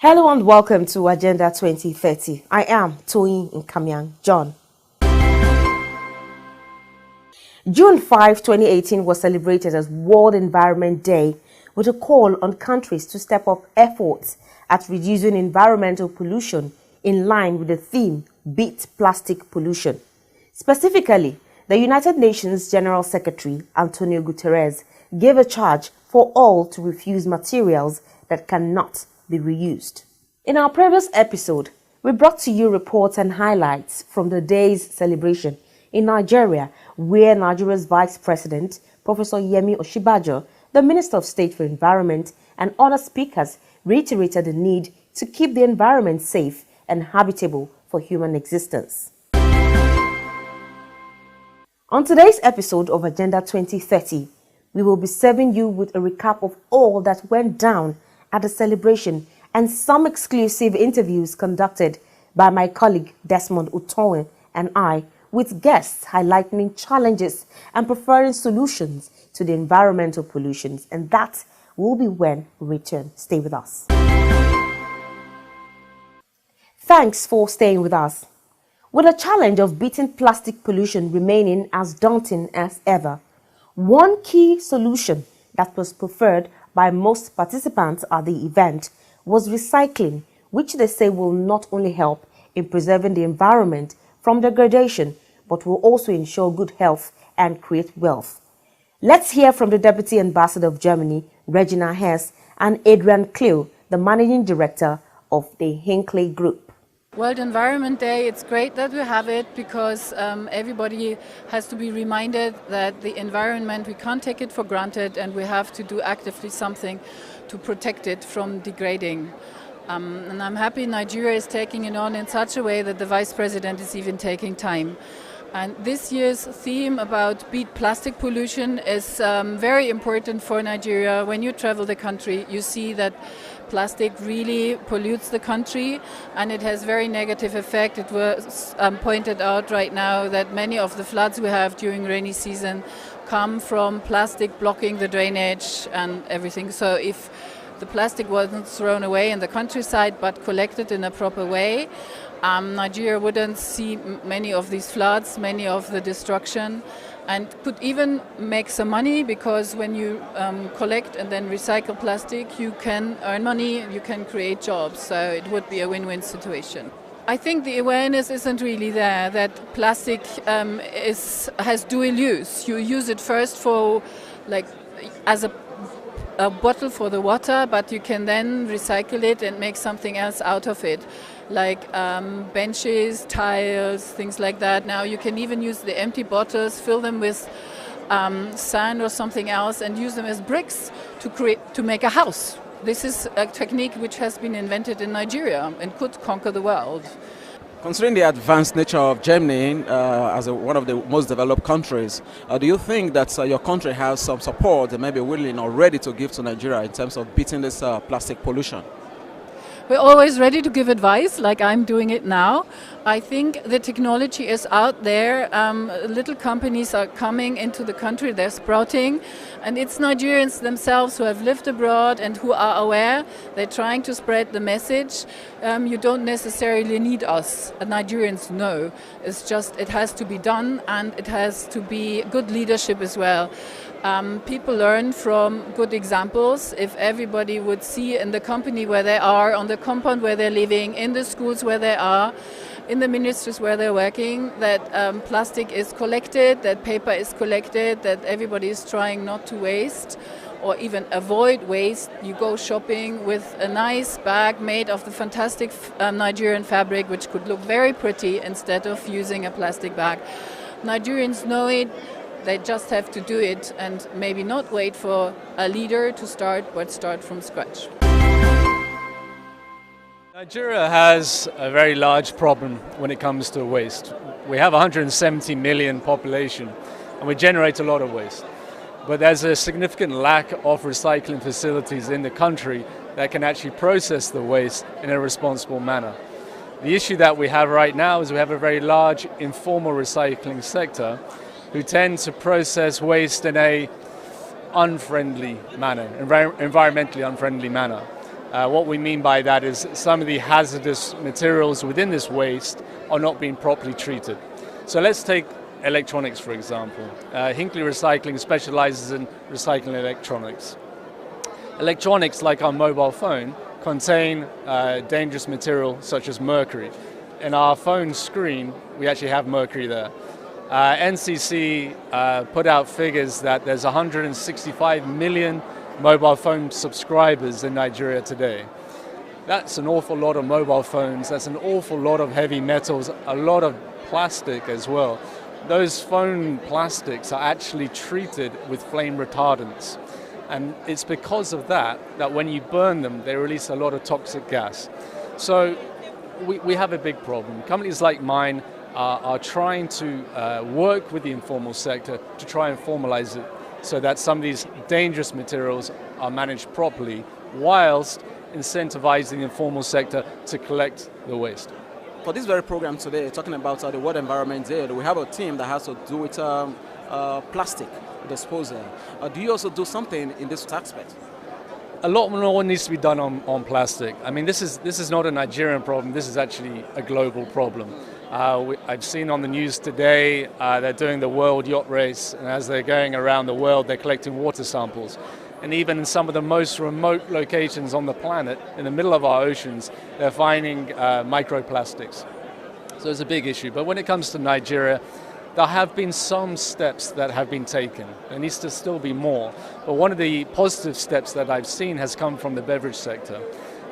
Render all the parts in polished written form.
Hello and welcome to Agenda 2030. I am Toyin Nkamiang John. June 5, 2018 was celebrated as World Environment Day with a call on countries to step up efforts at reducing environmental pollution in line with the theme Beat Plastic Pollution. Specifically, the United Nations General Secretary Antonio Guterres gave a charge for all to refuse materials that cannot be reused. In our previous episode, we brought to you reports and highlights from the day's celebration in Nigeria, where Nigeria's Vice President, Professor Yemi Osinbajo, the Minister of State for Environment, and other speakers reiterated the need to keep the environment safe and habitable for human existence. On today's episode of Agenda 2030, we will be serving you with a recap of all that went down at the celebration and some exclusive interviews conducted by my colleague Desmond Utowen and I with guests highlighting challenges and preferring solutions to the environmental pollutions. And that will be when we return. Stay with us. Thanks for staying with us. With the challenge of beating plastic pollution remaining as daunting as ever, one key solution that was preferred by most participants at the event was recycling, which they say will not only help in preserving the environment from degradation, but will also ensure good health and create wealth. Let's hear from the Deputy Ambassador of Germany, Regina Hess, and Adrian Cleo, the Managing Director of the Hinckley Group. World Environment Day, it's great that we have it because everybody has to be reminded that the environment, we can't take it for granted and we have to do actively something to protect it from degrading. And I'm happy Nigeria is taking it on in such a way that the Vice President is even taking time. And this year's theme about beat plastic pollution is very important for Nigeria. When you travel the country, you see that plastic really pollutes the country and it has very negative effect. It was pointed out right now that many of the floods we have during rainy season come from plastic blocking the drainage and everything. So if the plastic wasn't thrown away in the countryside but collected in a proper way, Nigeria wouldn't see many of these floods, many of the destruction, and could even make some money because when you collect and then recycle plastic, you can earn money, you can create jobs. So it would be a win-win situation. I think the awareness isn't really there that plastic has dual use. You use it first for as a bottle for the water, but you can then recycle it and make something else out of it, like benches, tiles, things like that. Now you can even use the empty bottles, fill them with sand or something else and use them as bricks to make a house. This is a technique which has been invented in Nigeria and could conquer the world. Considering the advanced nature of Germany as one of the most developed countries, do you think that your country has some support and maybe willing or ready to give to Nigeria in terms of beating this plastic pollution? We're always ready to give advice, like I'm doing it now. I think the technology is out there. Little companies are coming into the country, they're sprouting, and it's Nigerians themselves who have lived abroad and who are aware. They're trying to spread the message. You don't necessarily need us. Nigerians know. It's just it has to be done, and it has to be good leadership as well. People learn from good examples. If everybody would see in the company where they are, on the compound where they're living, in the schools where they are, in the ministries where they're working, that plastic is collected, that paper is collected, that everybody is trying not to waste or even avoid waste. You go shopping with a nice bag made of the fantastic Nigerian fabric, which could look very pretty instead of using a plastic bag. Nigerians know it. They just have to do it and maybe not wait for a leader to start, but start from scratch. Nigeria has a very large problem when it comes to waste. We have 170 million population and we generate a lot of waste. But there's a significant lack of recycling facilities in the country that can actually process the waste in a responsible manner. The issue that we have right now is we have a very large informal recycling sector who tend to process waste in a unfriendly manner, environmentally unfriendly manner. What we mean by that is some of the hazardous materials within this waste are not being properly treated. So let's take electronics, for example. Hinkley Recycling specializes in recycling electronics. Electronics, like our mobile phone, contain dangerous material such as mercury. In our phone screen, we actually have mercury there. NCC put out figures that there's 165 million mobile phone subscribers in Nigeria today. That's an awful lot of mobile phones, that's an awful lot of heavy metals, a lot of plastic as well. Those phone plastics are actually treated with flame retardants. And it's because of that when you burn them, they release a lot of toxic gas. So we have a big problem. Companies like mine are trying to work with the informal sector to try and formalize it so that some of these dangerous materials are managed properly whilst incentivizing the informal sector to collect the waste. For this very program today, talking about the World Environment Day, we have a team that has to do with plastic disposal. Do you also do something in this aspect? A lot more needs to be done on plastic. I mean, this is not a Nigerian problem. This is actually a global problem. I've seen on the news today they're doing the World Yacht Race, and as they're going around the world, they're collecting water samples. And even in some of the most remote locations on the planet, in the middle of our oceans, they're finding microplastics. So it's a big issue. But when it comes to Nigeria, there have been some steps that have been taken. There needs to still be more. But one of the positive steps that I've seen has come from the beverage sector.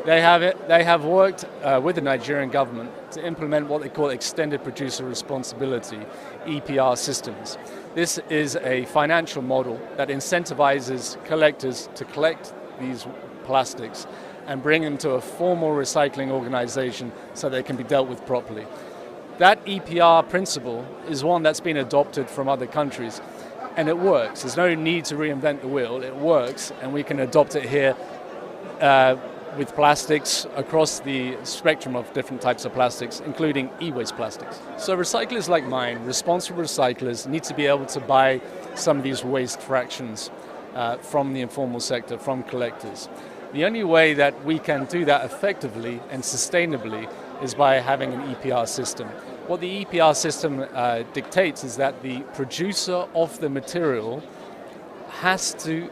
They have worked with the Nigerian government to implement what they call extended producer responsibility, EPR systems. This is a financial model that incentivizes collectors to collect these plastics and bring them to a formal recycling organization so they can be dealt with properly. That EPR principle is one that's been adopted from other countries, and it works. There's no need to reinvent the wheel. It works, and we can adopt it here with plastics across the spectrum of different types of plastics, including e-waste plastics. So recyclers like mine, responsible recyclers, need to be able to buy some of these waste fractions from the informal sector, from collectors. The only way that we can do that effectively and sustainably is by having an EPR system. What the EPR system dictates is that the producer of the material has to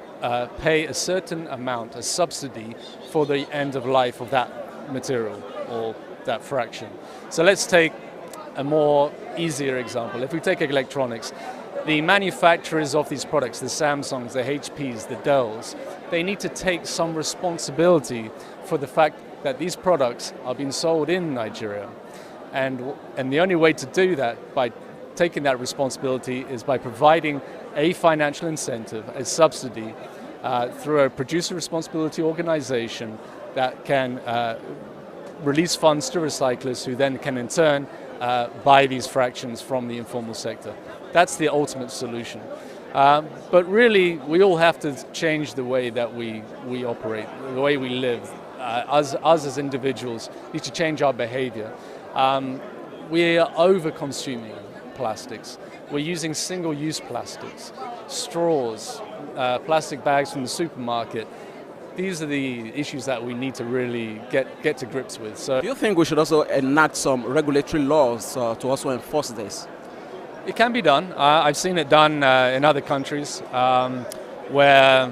pay a certain amount, a subsidy, for the end of life of that material or that fraction. So let's take a more easier example. If we take electronics, the manufacturers of these products, the Samsungs, the HPs, the Dells, they need to take some responsibility for the fact that these products are being sold in Nigeria. And the only way to do that, by taking that responsibility, is by providing a financial incentive, a subsidy, through a producer responsibility organization that can release funds to recyclers who then can in turn buy these fractions from the informal sector. That's the ultimate solution. But really, we all have to change the way that we operate, the way we live. Us as individuals need to change our behavior. We are over-consuming plastics. We're using single-use plastics, straws, plastic bags from the supermarket. These are the issues that we need to really get to grips with. So, do you think we should also enact some regulatory laws to also enforce this? It can be done. I've seen it done in other countries, where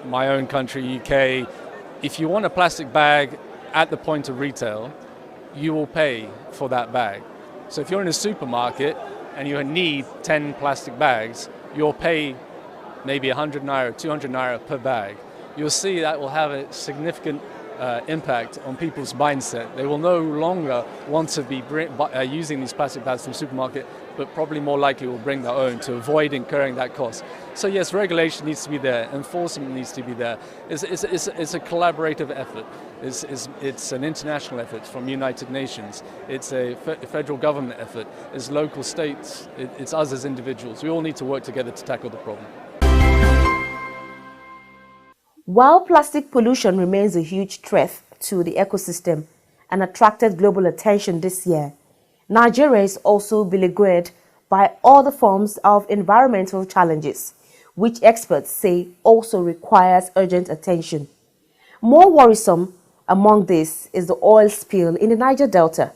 my own country, UK, if you want a plastic bag at the point of retail, you will pay for that bag. So if you're in a supermarket and you need 10 plastic bags, you'll pay maybe 100 naira, 200 naira per bag. You'll see that will have a significant impact on people's mindset. They will no longer want to be using these plastic bags from the supermarket, but probably more likely will bring their own to avoid incurring that cost. So yes, regulation needs to be there, enforcement needs to be there. It's a collaborative effort. It's an international effort from United Nations. It's a federal government effort. It's local states. It's us as individuals. We all need to work together to tackle the problem. While plastic pollution remains a huge threat to the ecosystem and attracted global attention this year, Nigeria is also beleaguered by other forms of environmental challenges, which experts say also requires urgent attention. More worrisome among this is the oil spill in the Niger Delta.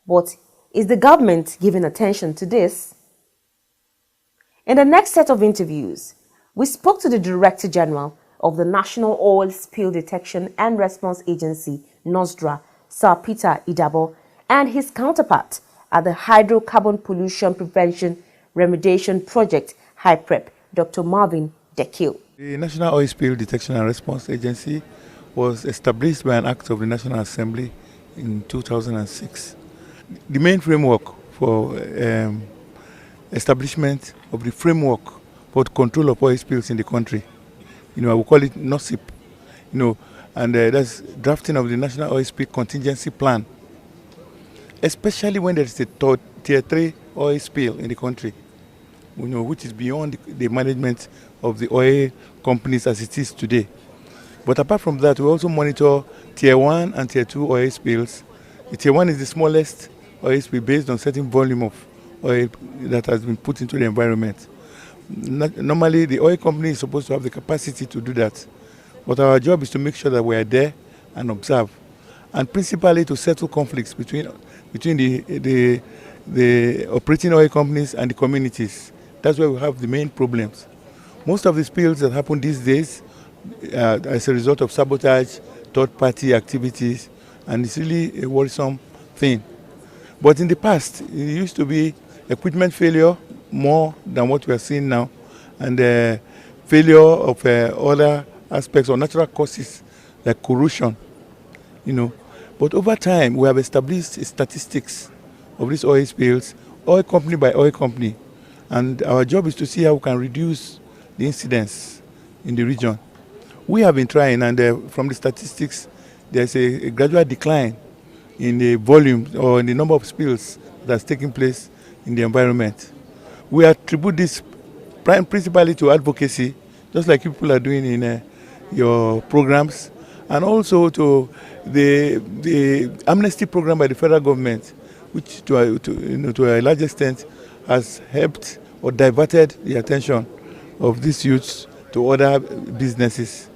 But is the government giving attention to this? In the next set of interviews, we spoke to the Director General of the National Oil Spill Detection and Response Agency, NOSDRA, Sir Peter Idabo, and his counterpart at the Hydrocarbon Pollution Prevention Remediation Project, HYPREP, Dr. Marvin Dekil. The National Oil Spill Detection and Response Agency was established by an act of the National Assembly in 2006. The main framework for establishment of the framework for the control of oil spills in the country, I will call it NOSIP, and that's drafting of the National Oil Spill Contingency Plan, especially when there is a tier 3 oil spill in the country, which is beyond the management of the oil companies as it is today. But apart from that, we also monitor tier 1 and tier 2 oil spills. The tier 1 is the smallest oil spill based on certain volume of oil that has been put into the environment. Normally, the oil company is supposed to have the capacity to do that. But our job is to make sure that we are there and observe, and principally to settle conflicts between the operating oil companies and the communities. That's where we have the main problems. Most of the spills that happen these days as a result of sabotage, third-party activities, and it's really a worrisome thing. But in the past, it used to be equipment failure more than what we are seeing now, and failure of other aspects or natural causes like corrosion, But over time, we have established statistics of these oil spills, oil company by oil company, and our job is to see how we can reduce the incidence in the region. We have been trying, and from the statistics, there's a gradual decline in the volume or in the number of spills that's taking place in the environment. We attribute this principally to advocacy, just like people are doing in your programs, and also to the amnesty program by the federal government, which to a large extent has helped or diverted the attention of these youths to other businesses.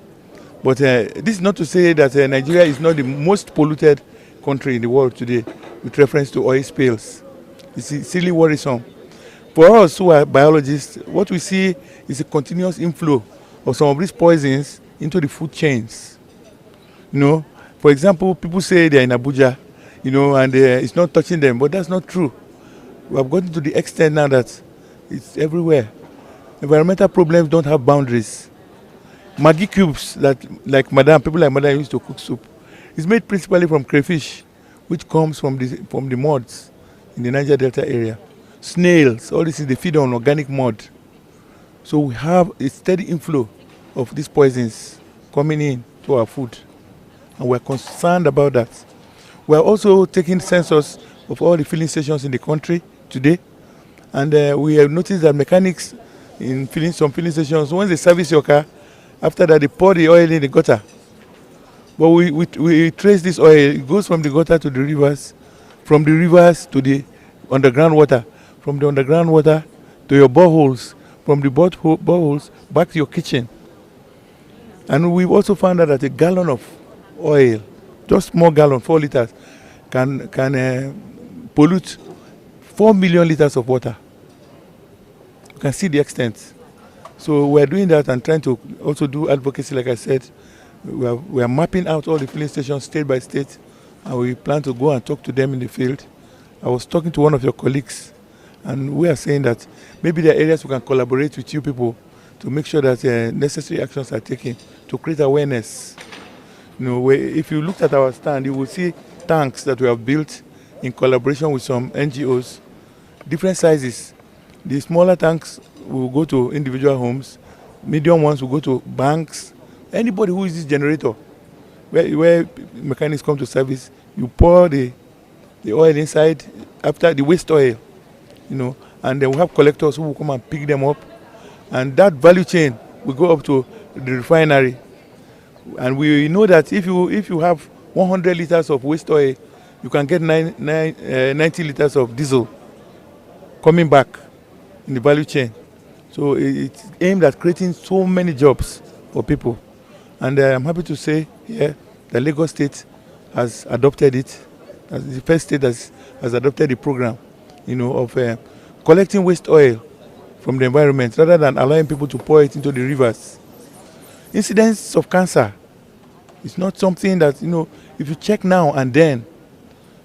But this is not to say that Nigeria is not the most polluted country in the world today with reference to oil spills. It's really worrisome. For us who are biologists, what we see is a continuous inflow of some of these poisons into the food chains. For example, people say they're in Abuja, and it's not touching them, but that's not true. We have gotten to the extent now that it's everywhere. Environmental problems don't have boundaries. Maggi cubes people like Madam used to cook soup, is made principally from crayfish, which comes from the muds in the Niger Delta area. Snails, all this is they feed on organic mud. So we have a steady inflow of these poisons coming in to our food, and we're concerned about that. We're also taking census of all the filling stations in the country today, and we have noticed that mechanics in some filling stations, once they service your car, after that they pour the oil in the gutter. But we trace this oil, it goes from the gutter to the rivers, from the rivers to the underground water, from the underground water to your boreholes, from the boreholes back to your kitchen. And we've also found out that a gallon of oil, just small gallon, 4 liters, can pollute 4 million liters of water. You can see the extent. So we're doing that and trying to also do advocacy, like I said. We are mapping out all the filling stations state by state, and we plan to go and talk to them in the field. I was talking to one of your colleagues, and we are saying that maybe there are areas we can collaborate with you people to make sure that necessary actions are taken to create awareness. If you look at our stand, you will see tanks that we have built in collaboration with some NGOs, different sizes. The smaller tanks will go to individual homes, medium ones will go to banks. Anybody who uses generator, where mechanics come to service, you pour the oil inside after the waste oil, and then we have collectors who will come and pick them up, and that value chain will go up to the refinery. And we know that if you have 100 liters of waste oil, you can get 90 liters of diesel coming back in the value chain. So it's aimed at creating so many jobs for people. And I'm happy to say here the Lagos State has adopted it as the first state has adopted the program, of collecting waste oil from the environment rather than allowing people to pour it into the rivers. Incidence of cancer is not something that, if you check now and then,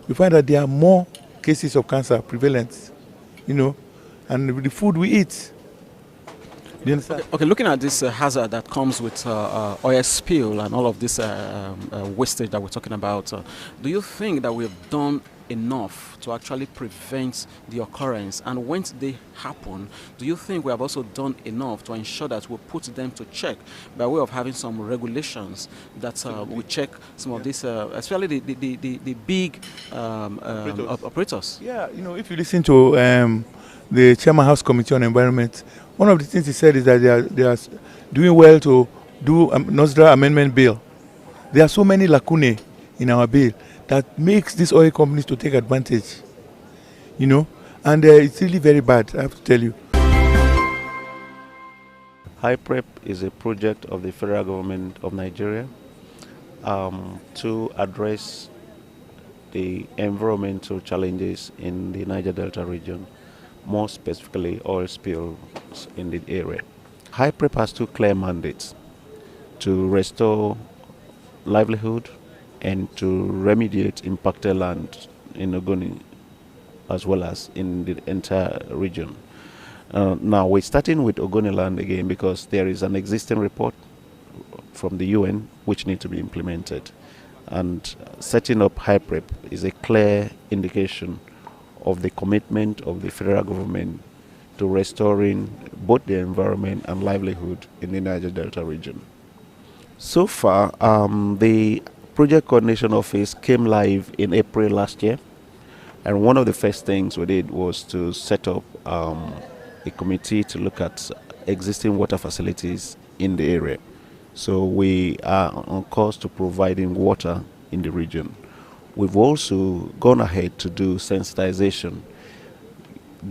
you find that there are more cases of cancer prevalent, and with the food we eat. Do you understand? Okay, looking at this hazard that comes with oil spill and all of this wastage that we're talking about, do you think that we've done enough to actually prevent the occurrence? And when they happen, do you think we have also done enough to ensure that we put them to check by way of having some regulations that we check some of these, especially the big operators? Yeah, if you listen to the Chairman House Committee on Environment, one of the things he said is that they are doing well to do a NOSDRA amendment bill. There are so many lacunae in our bill that makes these oil companies to take advantage, and it's really very bad, I have to tell you. HyPrep is a project of the federal government of Nigeria to address the environmental challenges in the Niger Delta region, more specifically oil spills in the area. HyPrep has two clear mandates: to restore livelihood and to remediate impacted land in Ogoni as well as in the entire region. Now we're starting with Ogoni land again because there is an existing report from the UN which needs to be implemented, and setting up HyPrep is a clear indication of the commitment of the federal government to restoring both the environment and livelihood in the Niger Delta region. So far, the Project Coordination Office came live in April last year, and one of the first things we did was to set up a committee to look at existing water facilities in the area. So we are on course to providing water in the region. We've also gone ahead to do sensitization,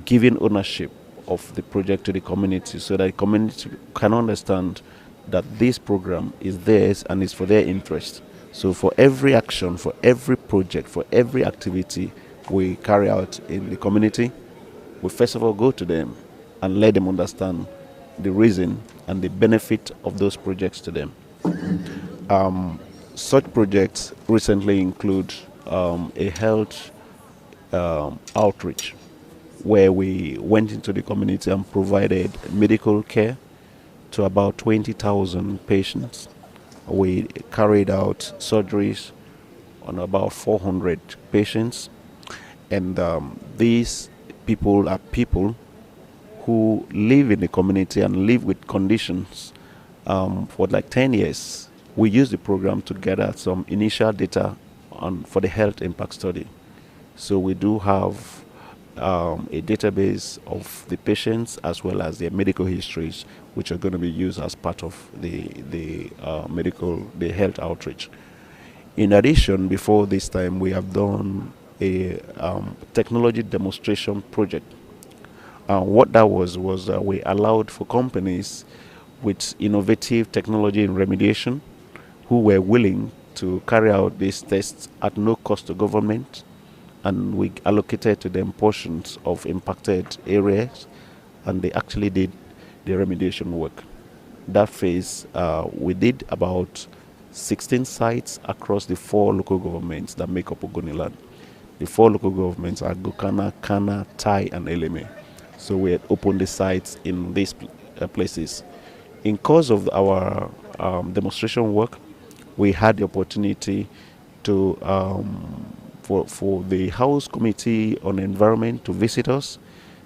giving ownership of the project to the community so that the community can understand that this program is theirs and is for their interest. So for every action, for every project, for every activity we carry out in the community, we first of all go to them and let them understand the reason and the benefit of those projects to them. Such projects recently include a health outreach where we went into the community and provided medical care to about 20,000 patients. We carried out surgeries on about 400 patients, and these people are people who live in the community and live with conditions for like 10 years. We used the program to gather some initial data for the health impact study. So we do have a database of the patients as well as their medical histories, which are going to be used as part of the health outreach. In addition, before this time, we have done a technology demonstration project. What that was we allowed for companies with innovative technology in remediation who were willing to carry out these tests at no cost to government, and we allocated to them portions of impacted areas, and they actually did the remediation work. That phase, we did about 16 sites across the 4 local governments that make up Ogoniland. The 4 local governments are Gokana, Kana, Tai, and Eleme. So we had opened the sites in these places. In course of our demonstration work, we had the opportunity to for the House Committee on Environment to visit us,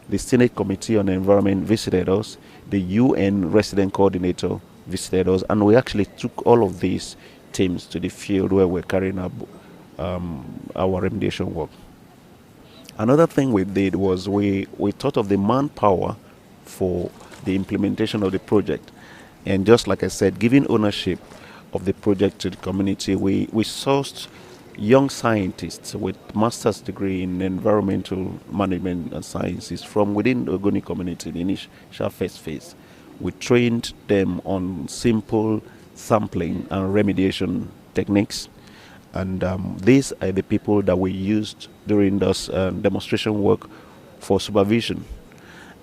the Senate Committee on Environment visited us, the UN Resident Coordinator visited us, and we actually took all of these teams to the field where we're carrying out our remediation work. Another thing we did was we thought of the manpower for the implementation of the project. And just like I said, giving ownership of the project to the community, we sourced young scientists with master's degree in environmental management and sciences from within the Ogoni community, the initial first phase. We trained them on simple sampling and remediation techniques. And these are the people that we used during this demonstration work for supervision.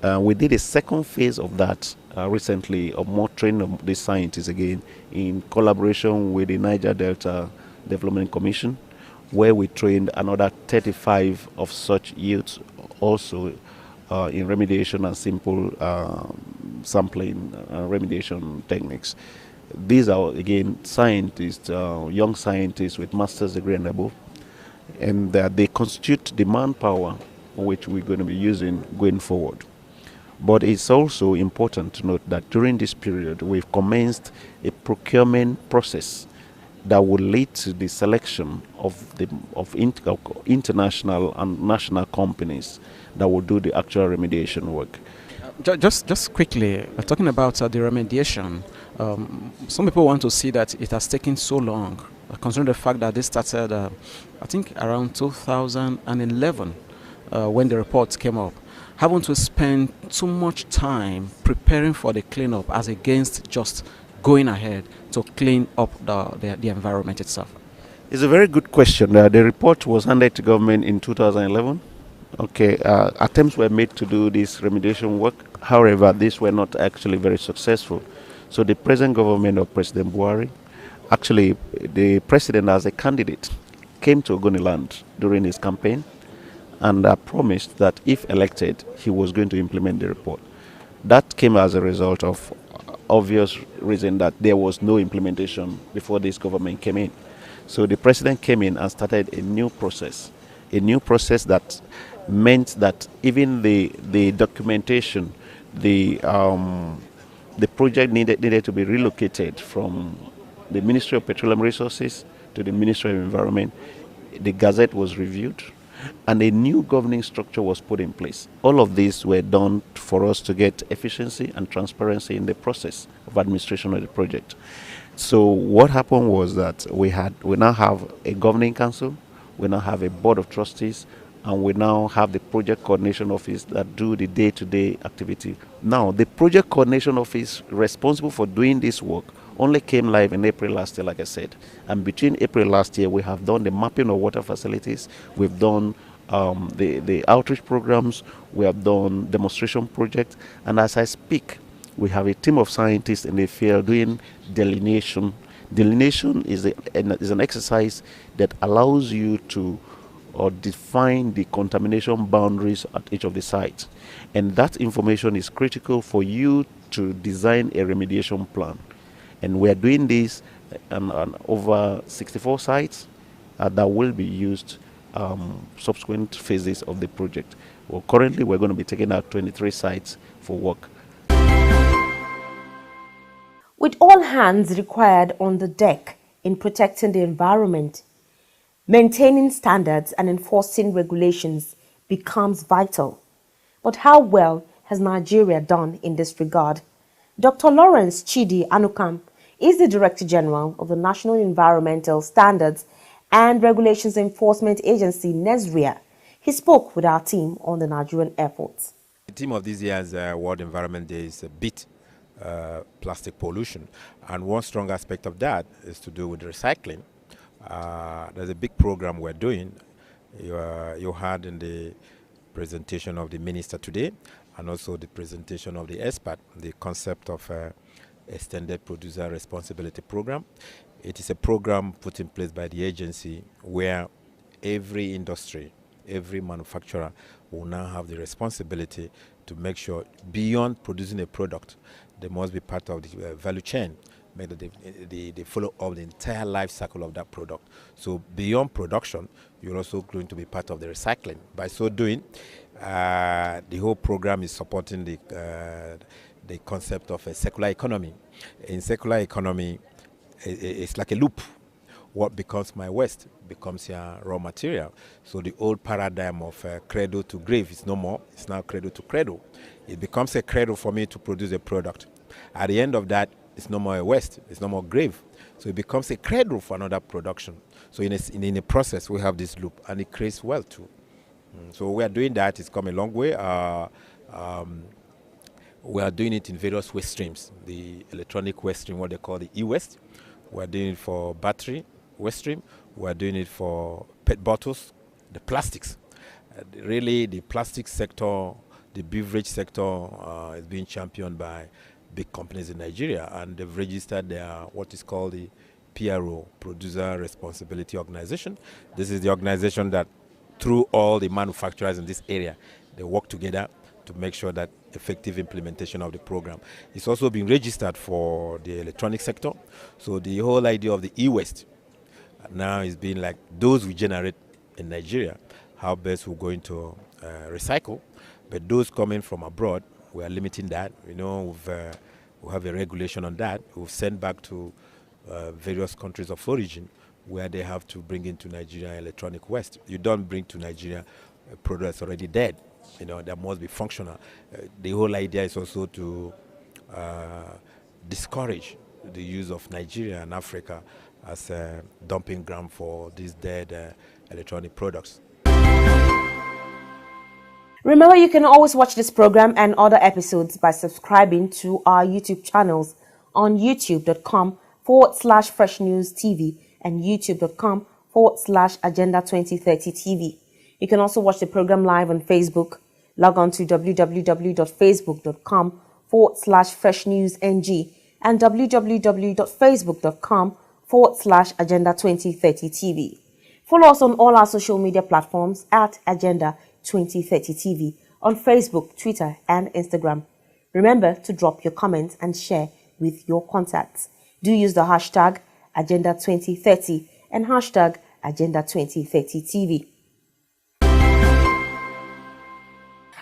We did a second phase of that recently, of more training of the scientists again, in collaboration with the Niger Delta Development Commission, where we trained another 35 of such youths also in remediation and simple sampling remediation techniques. These are again scientists, young scientists with master's degree and above, and they constitute the manpower which we're going to be using going forward. But it's also important to note that during this period we've commenced a procurement process that will lead to the selection of international and national companies that will do the actual remediation work. Just quickly, talking about the remediation, some people want to see that it has taken so long, considering the fact that this started, I think, around 2011 when the reports came up. Haven't we spent too much time preparing for the cleanup as against just going ahead to clean up the environment itself? It's a very good question. The report was handed to government in 2011. Okay, attempts were made to do this remediation work. However, these were not actually very successful. So the present government of President Buhari, actually the president as a candidate, came to Ogoniland during his campaign and promised that if elected, he was going to implement the report. That came as a result of obvious reason that there was no implementation before this government came in. So the president came in and started a new process that meant that even the documentation, the project needed to be relocated from the Ministry of Petroleum Resources to the Ministry of Environment. The Gazette was reviewed, and a new governing structure was put in place. All of these were done for us to get efficiency and transparency in the process of administration of the project. So what happened was that we now have a governing council, we now have a board of trustees, and we now have the project coordination office that do the day-to-day activity. Now, the project coordination office responsible for doing this work only came live in April last year, like I said. And between April last year, we have done the mapping of water facilities, we've done the outreach programs, we have done demonstration projects, and as I speak, we have a team of scientists in the field doing delineation. Delineation is an exercise that allows you to define the contamination boundaries at each of the sites. And that information is critical for you to design a remediation plan. And we are doing this on over 64 sites that will be used subsequent phases of the project. Well, currently, we're going to be taking out 23 sites for work. With all hands required on the deck in protecting the environment, maintaining standards and enforcing regulations becomes vital. But how well has Nigeria done in this regard? Dr. Lawrence Chidi Anukam is the Director General of the National Environmental Standards and Regulations Enforcement Agency, NESRIA. He spoke with our team on the Nigerian efforts. The theme of this year's World Environment Day is Beat Plastic Pollution. And one strong aspect of that is to do with recycling. There's a big program we're doing. You had in the presentation of the minister today, and also the presentation of the expert, the concept of Extended Producer Responsibility Program. It is a program put in place by the agency where every industry, every manufacturer will now have the responsibility to make sure beyond producing a product, they must be part of the value chain. Make that they follow up the entire life cycle of that product. So beyond production, you're also going to be part of the recycling. By so doing, the whole program is supporting the concept of a circular economy. In circular economy, it's like a loop. What becomes my waste becomes your raw material. So the old paradigm of cradle to grave is no more. It's now cradle to cradle. It becomes a cradle for me to produce a product. At the end of that, it's no more a waste, it's no more grave. So it becomes a cradle for another production. So in a process, we have this loop, and it creates wealth too. So we are doing that. It's come a long way. We are doing it in various waste streams. The electronic waste stream, what they call the e-waste. We are doing it for battery waste stream. We are doing it for PET bottles, the plastics. Really, the plastic sector, the beverage sector is being championed by big companies in Nigeria, and they've registered their what is called the PRO, Producer Responsibility Organization. This is the organization that, through all the manufacturers in this area, they work together to make sure that effective implementation of the program. It's also been registered for the electronic sector. So the whole idea of the e-waste now is being like those we generate in Nigeria, how best we're going to recycle. But those coming from abroad, we are limiting that. You know, we have a regulation on that. We've sent back to various countries of origin where they have to bring into Nigeria electronic waste. You don't bring to Nigeria a product that's already dead. You know, that must be functional. The whole idea is also to discourage the use of Nigeria and Africa as a dumping ground for these dead electronic products. Remember, you can always watch this program and other episodes by subscribing to our YouTube channels on youtube.com/Fresh News TV and youtube.com/Agenda 2030 TV. You can also watch the program live on Facebook. Log on to www.facebook.com/Fresh News NG and www.facebook.com/Agenda 2030 TV. Follow us on all our social media platforms at Agenda 2030 TV on Facebook, Twitter, and Instagram. Remember to drop your comments and share with your contacts. Do use the hashtag Agenda 2030 and hashtag Agenda 2030 TV.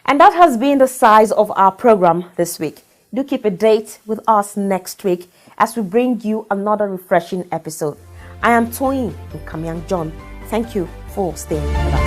And that has been the size of our program this week. Do keep a date with us next week as we bring you another refreshing episode. I am Toyin Nkamiang John. Thank you for staying with us.